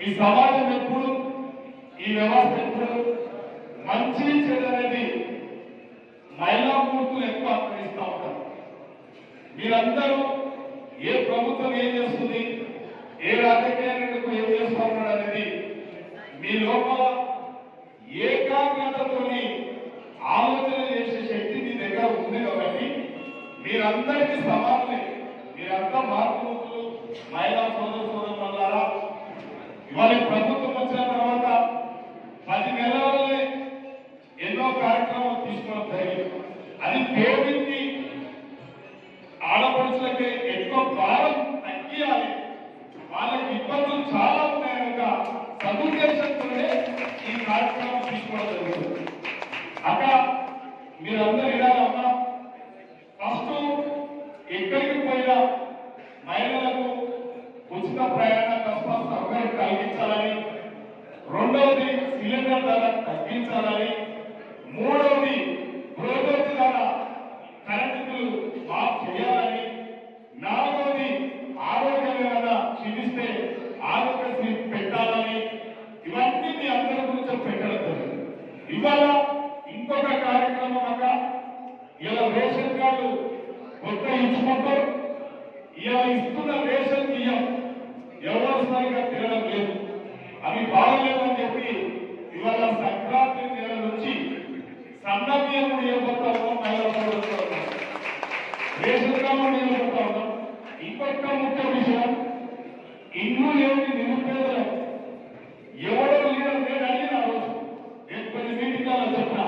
ఈ సమాజం ఎప్పుడు ఈ వ్యవస్థ ఎప్పుడు మంచి చెడు అనేది మహిళా మూర్తులు ఎక్కువ ఆక్రమిస్తూ ఉంటారు. మీరందరూ ఏ ప్రభుత్వం ఏం చేస్తుంది, ఏ రాజకీయ నాయకుడు ఏం చేస్తా ఉన్నాడు అనేది మీ లోపల ఏకాగ్రతతోని ఆలోచన చేసే శక్తి మీ దగ్గర ఉంది కాబట్టి మీరందరికీ సమానమే. మీరంతా మార్పులు మహిళా సోదరులారా, ఇవాళ ప్రభుత్వం వచ్చిన తర్వాత 10 నెలలనే ఎన్నో కార్యక్రమాలు తీసుకోవడం జరిగింది. అది పేదకి ఆడపడుచులకి ఎక్కువ భారం తగ్గియాలి, వాళ్ళకి ఇబ్బందులు చాలా ఉన్నాయి కనుక సదుద్దేశంతోనే ఈ కార్యక్రమం తీసుకోవడం జరుగుతుంది. అక్క మీరందరూ వినాలమ్మా, ఫస్ట్ ఎక్కడికి పోయినా మహిళలకు ఉచిత ప్రయాణ కష్ట సౌకర్యం కలిగించాలని, రెండవది సిలిండర్ ధర తగ్గించాలని, మూడవది రోజు ధర కరెంటు మాఫ్ చేయాలని, నాలుగవది ఆరోగ్యమైన క్షీణిస్తే ఆరోగ్యశ్రీ పెట్టాలని, ఇవన్నీ మీ అందరి గురించి పెట్టడం. ఇవాళ ఇంకొక కార్యక్రమం అక్క, ఇలా రేషన్ కార్డు కొత్త ఇచ్చుకుంటారు. ఇలా ఇస్తున్న రేషన్ బియ్యం ఎవరు సరిగా తినడం లేదు, అవి బాగలేదని చెప్పి ఇవాళ సంక్రాంతి నెల నుంచి సన్న బియ్యం నిలబడతా ఉన్నాం, మహిళా సోదరులు రేషన్ కార్డు నిలబడతా ఉన్నాం. ఇంకొక ముఖ్య విషయం, ఇల్లు లేని నిరుపేదలు ఎవరో లీడర్ నేను అడిగిన రోజు నేను కొన్ని మీటింగ్లలో చెప్పిన,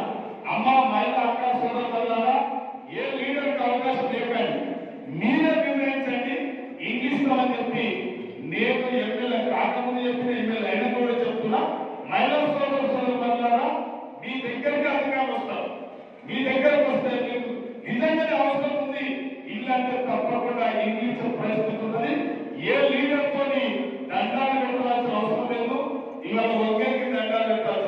అమ్మ మహిళా అక్క సోదరులారా, ఏ లీడర్కి అవకాశం చెప్పాను మీరే నిర్ణయించండి, ఇంగిస్తామని చెప్పి నేను ఎమ్మెల్యే కాకముందు చెప్పిన ఎమ్మెల్యే అయినా కూడా చెప్తున్నా. మహిళా సోదరులారా, మీ దగ్గరికి అధికారులు వస్తారు, మీ దగ్గరకు వస్తే మీకు నిజంగానే అవసరం ఉంది ఇల్లంటే తప్పకుండా ఇంగిచ్చే పరిస్థితి ఉంటుంది. ఏ లీడర్ తోని దండాలు పెట్టాల్సిన అవసరం లేదు, ఇవాళ ఒకేరికి దండాలు పెట్టాల్సిన